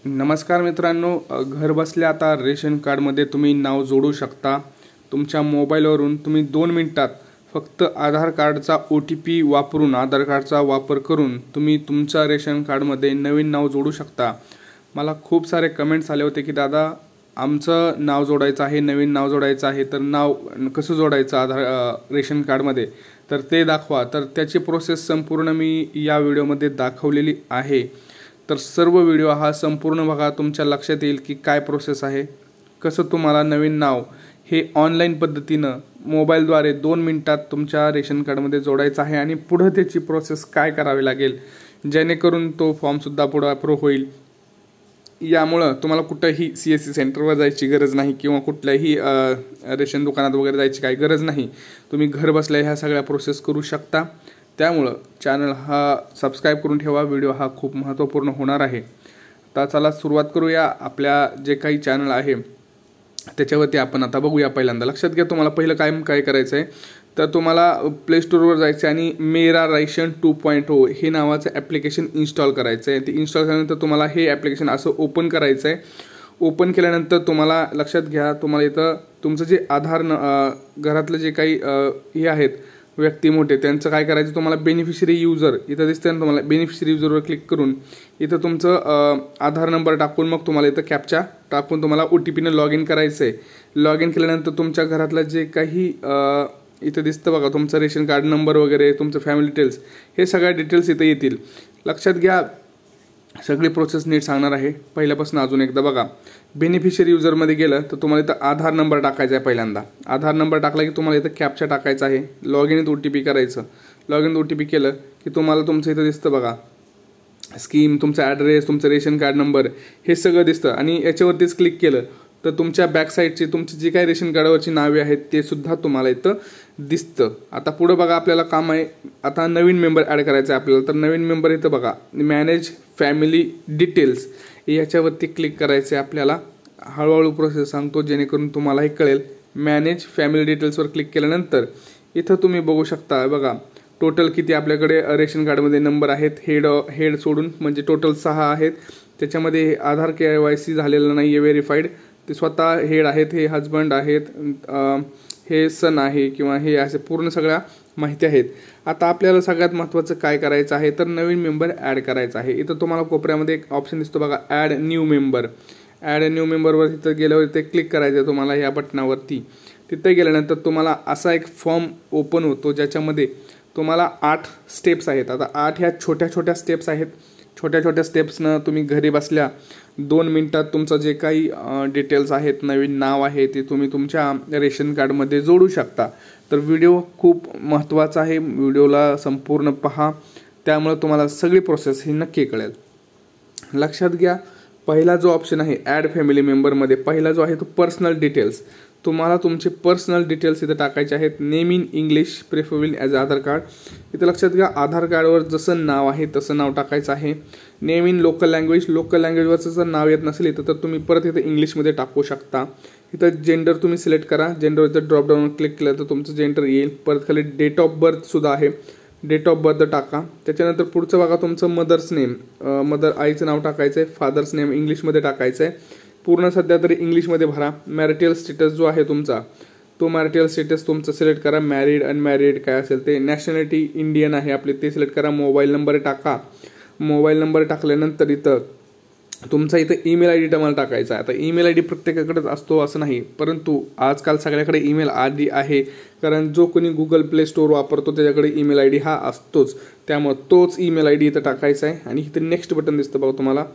नमस्कार मित्रांनो, घर बसल्या आता रेशन कार्डमध्ये तुम्ही नाव जोडू शकता। तुमच्या मोबाईलवरून तुम्ही 2 मिनिटात फक्त आधार कार्डचा OTP वापरून आधार कार्डचा वापर करून तुम्ही तुमच्या रेशन कार्डमध्ये नवीन नाव जोडू शकता। मला खूप सारे कमेंट्स आले होते की दादा आमचं नाव जोडायचं आहे, नवीन नाव जोडायचं आहे, तर नाव कसं जोडायचं आधार रेशन कार्डमध्ये तर ते दाखवा। तर त्याची प्रोसेस संपूर्ण मी या व्हिडिओमध्ये दाखवलेली आहे। तर सर्व व्हिडिओ हा संपूर्ण बघा, तुमच्या लक्षात येईल की काय प्रोसेस आहे, कसं तुम्हाला नवीन नाव हे ऑनलाईन पद्धतीनं मोबाईलद्वारे 2 मिनिटात तुमच्या रेशन कार्डमध्ये जोडायचं आहे आणि पुढे त्याची प्रोसेस काय करावी लागेल जेणेकरून तो फॉर्म सुद्धा पुढे अप्रूव्ह होईल। यामुळे तुम्हाला कुठेही CSC सेंटरवर जायची गरज नाही किंवा कुठल्याही रेशन दुकानात वगैरे जायची काही गरज नाही। तुम्ही घर बसल्या ह्या सगळ्या प्रोसेस करू शकता। त्यामुळे चॅनल हा सबस्क्राइब करून ठेवा, व्हिडिओ हा खूप महत्त्वपूर्ण होणार आहे। आता चला सुरुवात करूया। आपल्या जे काही चॅनल आहे त्याच्यावरती आपण आता बघूया। पहिल्यांदा लक्षात घ्या, तुम्हाला पहिलं काय करायचं आहे तर तुम्हाला प्ले स्टोअरवर जायचं आणि मेरा रेशन 2.0 हे नावाचं ॲप्लिकेशन इन्स्टॉल करायचं आहे। ते इन्स्टॉल केल्यानंतर तुम्हाला हे ॲप्लिकेशन असं ओपन करायचं आहे। ओपन केल्यानंतर तुम्हाला लक्षात घ्या, तुम्हाला इथं तुमचं जे आधार घरातले जे काही हे आहेत व्यक्ती मोठे त्यांचं काय करायचं, तुम्हाला बेनिफिशरी यूजर इथं दिसतं ना, तुम्हाला बेनिफिशरी यूजरवर क्लिक करून इथं तुमचं आधार नंबर टाकून मग तुम्हाला इथं कॅप्चा टाकून तुम्हाला OTPनं लॉग इन करायचं आहे। लॉग इन केल्यानंतर तुमच्या घरातलं जे काही इथं दिसतं बघा, तुमचं रेशन कार्ड नंबर वगैरे, तुमचं फॅमिली डिटेल्स, हे सगळ्या डिटेल्स इथं येतील। लक्षात घ्या, सगळी प्रोसेस नीट सांगणार आहे पहिल्यापासून अजून एकदा बघा। बेनिफिशरी यूजरमध्ये गेलं तर तुम्हाला इथं आधार नंबर टाकायचा आहे। पहिल्यांदा आधार नंबर टाकला की तुम्हाला इथं कॅप्चा टाकायचा आहे, लॉग इन OTP करायचं। लॉग इन OTP केलं की तुम्हाला तुमचं इथं दिसतं बघा स्कीम, तुमचा ॲड्रेस, तुमचं रेशन कार्ड नंबर हे सगळं दिसतं आणि याच्यावरतीच क्लिक केलं तर तुमच्या बॅक साईडची तुमची जी काही रेशन कार्डावरची नावे आहेत ते सुद्धा तुम्हाला इथं दिसतं। आता पुढे बघा, आपल्याला काम आहे आता नवीन मेंबर ॲड करायचा आहे आपल्याला। तर नवीन मेंबर इथं बघा, मॅनेज फॅमिली डिटेल्स याच्यावरती क्लिक करायचं आहे आपल्याला। हळूहळू प्रोसेस सांगतो जेणेकरून तुम्हालाही कळेल। मॅनेज फॅमिली डिटेल्सवर क्लिक केल्यानंतर इथं तुम्ही बघू शकता बघा टोटल किती आपल्याकडे रेशन कार्डमध्ये नंबर आहेत। हेड सोडून म्हणजे टोटल 6 आहेत। त्याच्यामध्ये आधार KYC झालेलं नाही आहे, व्हेरीफाईड, ते स्वतः हेड आहेत, हे हजबंड आहेत, हे सन आहे किंवा हे असे पूर्ण सगळ्या माहिती आहेत। आता आपल्याला सगळ्यात महत्त्वाचं काय करायचं आहे तर नवीन मेंबर ॲड करायचा आहे। इथं तुम्हाला कोपऱ्यामध्ये एक ऑप्शन दिसतो बघा, add new member. Add new मेंबरवर तिथं गेल्यावर ते क्लिक करायचं आहे तुम्हाला या बटनावरती। तिथं गेल्यानंतर तुम्हाला असा एक फॉर्म ओपन होतो ज्याच्यामध्ये तुम्हाला 8 स्टेप्स आहेत। आता 8 ह्या छोट्या छोट्या स्टेप्स आहेत। छोट्या छोट्या स्टेप्सनं तुम्ही घरी बसल्या 2 मिनिटात तुमचं जे काही डिटेल्स आहेत, नवीन नाव आहे, ते तुम्ही तुमच्या रेशन कार्डमध्ये जोडू शकता। तर व्हिडिओ खूप महत्त्वाचा आहे, व्हिडिओला संपूर्ण पहा, त्यामुळे तुम्हाला सगळी प्रोसेस ही नक्की कळेल। लक्षात घ्या, पहिला जो ऑप्शन आहे ॲड फॅमिली मेंबरमध्ये पहिला जो आहे तो पर्सनल डिटेल्स। तुम्हाला तुमचे पर्सनल डिटेल्स इथं टाकायचे आहेत। Name in English preferable as Aadhaar card. इथं लक्षात घ्या, आधार कार्डवर जसं नाव आहे तसं नाव टाकायचं आहे। Name in local language, local लँग्वेजवरचं जर नाव येत नसेल इथं तर तुम्ही परत इथं इंग्लिशमध्ये टाकू शकता। इथं जेंडर तुम्ही सिलेक्ट करा, जेंडर इथं ड्रॉपडाऊन क्लिक केलं तर तुमचं जेंडर येईल। परत खाली डेट ऑफ बर्थ सुद्धा आहे, डेट ऑफ बर्थ टाका। त्याच्यानंतर पुढचं बघा, तुमचं मदर्स नेम, मदर आईचं नाव टाकायचं आहे। फादर्स नेम इंग्लिशमध्ये टाकायचं आहे, पूर्ण सध्या तरी इंग्लिशमध्ये भरा। मॅरिटल स्टेटस जो आहे तुमचा तो मॅरिटल स्टेटस तुमचं सिलेक्ट करा, मॅरिड अनमॅरिड काय असेल ते। नॅशनॅलिटी इंडियन आहे आपली ते सिलेक्ट करा। मोबाईल नंबर टाका। मोबाईल नंबर टाकल्यानंतर इथं तुमचा इथं ईमेल ID तुम्हाला टाकायचा आहे। आता ईमेल ID प्रत्येकाकडेच असतो असं नाही, परंतु आजकाल सगळ्याकडे ईमेल ID आहे, कारण जो कोणी गुगल प्ले स्टोअर वापरतो त्याच्याकडे ईमेल ID हा असतोच। त्यामुळे तोच ईमेल ID इथं टाकायचा आहे आणि इथं नेक्स्ट बटन दिसतं बघा तुम्हाला,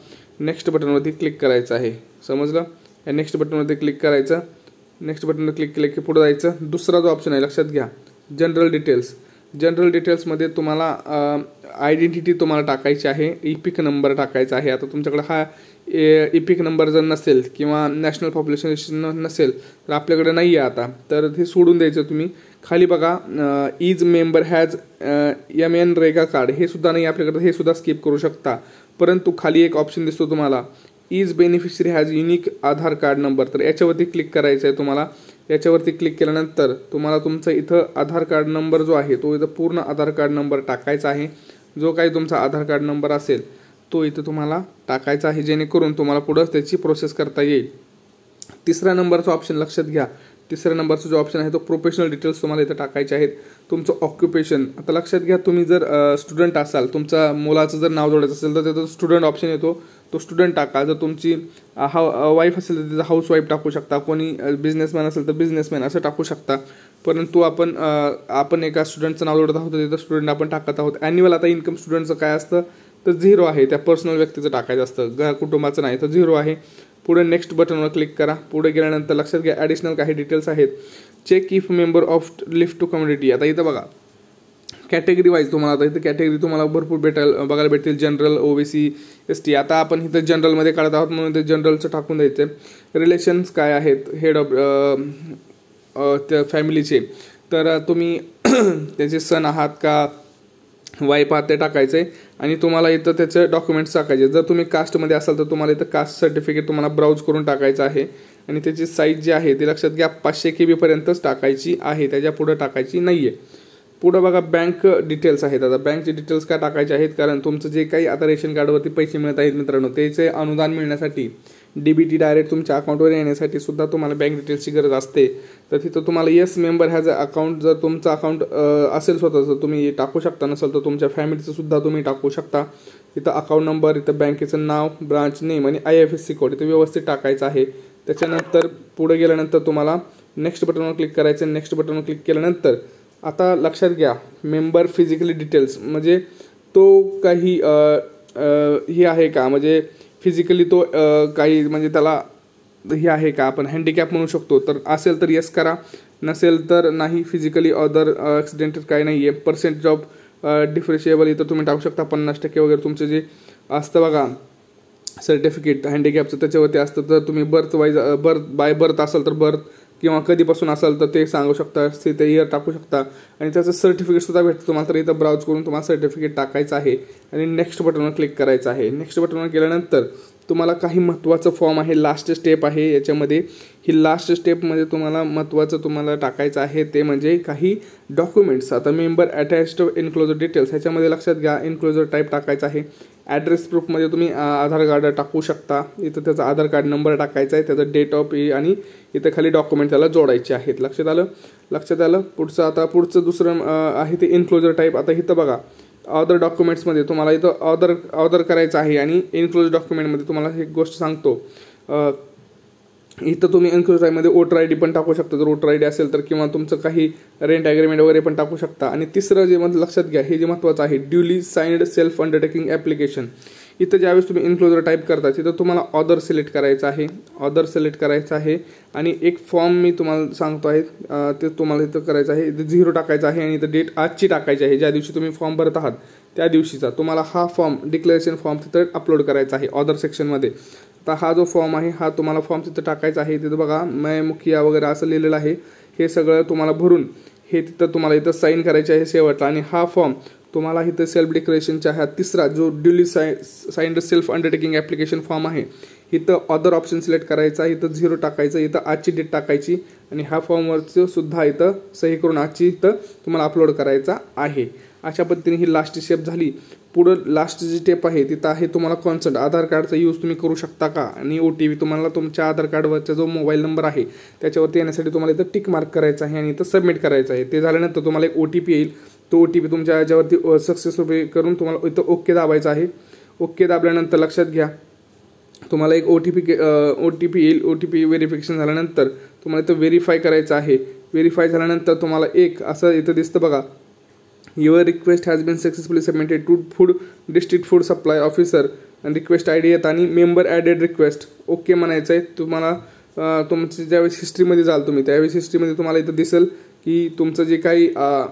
नेक्स्ट बटनवरती क्लिक करायचं आहे। समजलं? या नेक्स्ट बटनवरती क्लिक करायचं। नेक्स्ट बटनवर क्लिक केलं की पुढे जायचं। दुसरा जो ऑप्शन आहे लक्षात घ्या, जनरल डिटेल्स। जनरल डिटेल्समध्ये तुम्हाला आयडेंटिटी तुम्हाला टाकायची आहे, इपिक नंबर टाकायचा आहे। आता तुमच्याकडे हा इपिक नंबर जर नसेल किंवा नॅशनल पॉप्युलेशन नसेल तर आपल्याकडे नाही आहे आता, तर ते सोडून द्यायचं तुम्ही। खाली बघा is member has MNREGA card, हे सुद्धा नाही आपल्याकडे, हे सुद्धा स्किप करू शकता। परंतु खाली एक ऑप्शन दिसतो तुम्हाला, is beneficiary has unique Aadhaar card number, तर याच्यावरती क्लिक करायचं आहे तुम्हाला। याच्यावरती क्लिक केल्यानंतर तुम्हाला तुमचा इथं आधार कार्ड नंबर जो आहे तो इथं पूर्ण आधार कार्ड नंबर टाकायचा आहे। जो काही तुमचा आधार कार्ड नंबर असेल तो इथं तुम्हाला टाकायचा आहे, जेणेकरून तुम्हाला पुढं त्याची प्रोसेस करता येईल. तिसरा नंबरचा ऑप्शन लक्षात घ्या. तिसऱ्या नंबरचा जो ऑप्शन आहे तो प्रोफेशनल डिटेल्स तुम्हाला इथं टाकायचे आहेत. तुमचं ऑक्युपेशन, आता लक्षात घ्या, तुम्ही जर स्टुडंट असाल, तुमच्या मुलाचं जर नाव जोडायचं असेल तर तिथं स्टुडंट ऑप्शन येतो, तो स्टुडंट टाका. जर तुमची वाईफ असेल तर तिथं हाऊस वाईफ टाकू शकता. कोणी बिझनेसमॅन असेल तर बिझनेसमॅन असं टाकू शकता. परंतु आपण एका स्टुडंटचं नाव जोडत आहोत, तिथं स्टुडंट आपण टाकत आहोत. ॲन्युअल आता इन्कम स्टुडंटचं काय असतं तर 0 आहे, त्या पर्सनल व्यक्तीचं टाकायचं असतं, कुटुंबाचं नाही, तर 0 आहे. पुढे नेक्स्ट बटनवर क्लिक करा. पुढे गेल्यानंतर लक्षात घ्या ॲडिशनल काही डिटेल्स आहेत. Check if member of lift to community. आता इथं बघा कॅटेगरी वाईज तुम्हाला, आता इथं कॅटेगरी तुम्हाला भरपूर बघायला भेटतील, जनरल, OBC, ST. आता आपण इथं जनरलमध्ये काढत आहोत म्हणून ते जनरलचं टाकून द्यायचं आहे. रिलेशन्स काय आहेत हेड ऑफ त्या फॅमिलीचे, तर तुम्ही त्याचे सन आहात का वाईफ आहात ते टाकायचं आहे. आणि तुम्हाला इथं त्याचे डॉक्युमेंट्स टाकायचे. जर तुम्ही कास्टमध्ये असाल तर तुम्हाला इथं कास्ट सर्टिफिकेट तुम्हाला ब्राउज करून टाकायचं आहे. आणि त्याची साईज जी आहे ती लक्षात घ्या 500 KB पर्यंतच टाकायची आहे, त्याच्या पुढं टाकायची नाही आहे. पुढं बघा बँक डिटेल्स आहेत. आता बँकचे डिटेल्स काय टाकायचे आहेत, कारण तुमचं जे काही आता रेशन कार्डवरती पैसे मिळत आहेत मित्रांनो, त्याचे अनुदान मिळण्यासाठी DBT डायरेक्ट तुमच्या अकाउंटवर येण्यासाठी सुद्धा तुम्हाला बँक डिटेल्सची गरज असते. तर तिथं तुम्हाला yes member has a account, जर तुमचं अकाउंट असेल स्वतःचं तुम्ही टाकू शकता, नसेल तर तुमच्या फॅमिलीचं सुद्धा तुम्ही टाकू शकता. इथं अकाउंट नंबर, इथं बँकेचं नाव, ब्रांच नेम आणि IFSC कोड इथं व्यवस्थित टाकायचं आहे. त्याच्यानंतर पुढे गेल्यानंतर तुम्हाला नेक्स्ट बटनवर क्लिक करायचं. नेक्स्ट बटनवर क्लिक केल्यानंतर आता लक्षात घ्या मेंबर फिजिकली डिटेल्स, म्हणजे तो काही हे आहे का, म्हणजे फिजिकली तो काही म्हणजे त्याला हे आहे का, आपण हँडिकॅप म्हणू शकतो, तर असेल तर येस करा, नसेल तर नाही. फिजिकली अदर ॲक्सिडेंट काही नाही आहे. पर्सेंटेज ऑफ डिफरेशिएबल इथं तुम्ही टाकू शकता 50% वगैरे. तुमचं जे असतं बघा सर्टिफिकेट हँडिकॅपचं त्याच्यावरती असतं, तर तुम्ही बर्थ बाय बर्थ असाल तर बर्थ, किंवा कधीपासून असाल तर ते सांगू शकता, तिथे इयर टाकू शकता. आणि त्याचं सर्टिफिकेटसुद्धा भेटतं तुम्हाला, तर इथं ब्राउज करून तुम्हाला सर्टिफिकेट टाकायचं आहे आणि नेक्स्ट बटनवर क्लिक करायचं आहे. नेक्स्ट बटनवर गेल्यानंतर तुम्हाला काही महत्त्वाचं फॉर्म आहे, लास्ट स्टेप आहे याच्यामध्ये. ही लास्ट स्टेपमध्ये तुम्हाला महत्त्वाचं तुम्हाला टाकायचं आहे ते म्हणजे काही डॉक्युमेंट्स. आता मेंबर अटॅच्ड इन्क्लोजर डिटेल्स ह्याच्यामध्ये लक्षात घ्या इन्क्लोजर टाईप टाकायचं आहे. ॲड्रेस प्रूफमध्ये तुम्ही आधार कार्ड टाकू शकता. इथं त्याचा आधार कार्ड नंबर टाकायचा आहे, त्याचा डेट ऑफ आणि इथं खाली डॉक्युमेंट त्याला जोडायचे आहेत. लक्षात आलं. पुढचं दुसरं आहे ते इन्क्लोजर टाईप. आता इथं बघा अदर डॉक्युमेंट्समध्ये तुम्हाला इथं ऑर्डर करायचं आहे आणि इन्क्लोज डॉक्युमेंटमध्ये तुम्हाला एक गोष्ट सांगतो, इथं तुम्ही इन्क्लोज टाईपमध्ये वोटर ID पण टाकू शकता जर वोटर ID असेल तर, किंवा तुमचं काही रेंट ॲग्रीमेंट वगैरे पण टाकू शकता. आणि तिसरं जे लक्षात घ्या हे जे महत्त्वाचं आहे duly signed self undertaking application. इथं ज्यावेळेस तुम्ही इन्क्लोजर टाईप करता तिथं तुम्हाला ऑदर सिलेक्ट करायचं आहे. आणि एक फॉर्म मी तुम्हाला सांगतो आहे ते तुम्हाला इथं करायचं आहे. इथं 0 टाकायचं आहे आणि इथं डेट आजची टाकायची आहे, ज्या दिवशी तुम्ही फॉर्म भरत आहात त्या दिवशीचा. तुम्हाला हा फॉर्म डिक्लेरेशन फॉर्म तिथं अपलोड करायचा आहे ऑदर सेक्शनमध्ये. आता हा जो फॉर्म आहे हा तुम्हाला फॉर्म तिथं टाकायचा आहे. तिथं बघा मैं मुखिया वगैरे असं लिहिलेलं आहे. हे सगळं तुम्हाला भरून हे तिथं तुम्हाला इथं साईन करायचे आहे शेवटला. आणि हा फॉर्म तुम्हाला इथं सेल्फ डिक्लेरेशनचा हा तिसरा जो duly signed self undertaking application form आहे, इथं अदर ऑप्शन सिलेक्ट करायचा, इथं 0 टाकायचं, इथं आजची डेट टाकायची आणि ह्या फॉर्मवरचं सुद्धा इथं सही करून आजची इथं तुम्हाला अपलोड करायचा आहे. अशा पद्धतीने ही लास्ट स्टेप झाली. पुढं लास्ट जी स्टेप आहे तिथं आहे तुम्हाला कॉन्सर्ट, आधार कार्डचा यूज तुम्ही करू शकता का, आणि OTP तुम्हाला तुमच्या आधार कार्डवरचा जो मोबाईल नंबर आहे त्याच्यावरती येण्यासाठी तुम्हाला इथं टिक मार्क करायचं आहे आणि इथं सबमिट करायचं आहे. ते झाल्यानंतर तुम्हाला एक OTP येईल. तो OTP तुमच्या याच्यावरती सक्सेसफुल करून तुम्हाला इथं ओके दाबायचं आहे. ओके दाबल्यानंतर लक्षात घ्या तुम्हाला एक OTP येईल. OTP व्हेरिफिकेशन झाल्यानंतर तुम्हाला इथं व्हेरीफाय करायचं आहे. व्हेरीफाय झाल्यानंतर तुम्हाला एक असं इथं दिसतं बघा, your request has been successfully submitted to district food supply officer आणि रिक्वेस्ट ID येत आणि मेंबर ॲडेड रिक्वेस्ट ओके म्हणायचं आहे. तुम्हाला तुमची ज्यावेळेस हिस्ट्रीमध्ये जाल तुम्ही त्यावेळेस हिस्ट्रीमध्ये तुम्हाला इथं दिसेल की तुमचं जे काही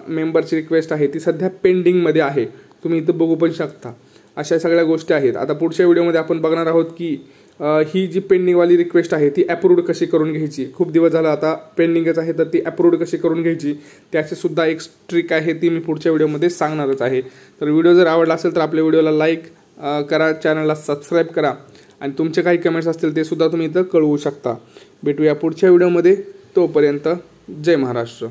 मेंबरची रिक्वेस्ट आहे ती सध्या पेंडिंगमध्ये आहे, तुम्ही इथं बघू पण शकता. अशा सगळ्या गोष्टी आहेत. आता पुढच्या व्हिडिओमध्ये आपण बघणार आहोत की ही जी पेंडिंगवाली रिक्वेस्ट आहे ती अप्रूव्ड कशी करून घ्यायची. खूप दिवस झाला आता पेंडिंगच आहे, तर ती अप्रूव्ड कशी करून घ्यायची त्याची सुद्धा एक ट्रिक आहे, ती मी पुढच्या व्हिडिओमध्ये सांगणारच आहे. तर व्हिडिओ जर आवडला असेल तर आपल्या व्हिडिओला लाईक करा, चॅनलला सबस्क्राईब करा आणि तुमचे काही कमेंट्स असतील ते सुद्धा तुम्ही इथं कळवू शकता. भेटूया पुढच्या व्हिडिओमध्ये. तोपर्यंत जय महाराष्ट्र.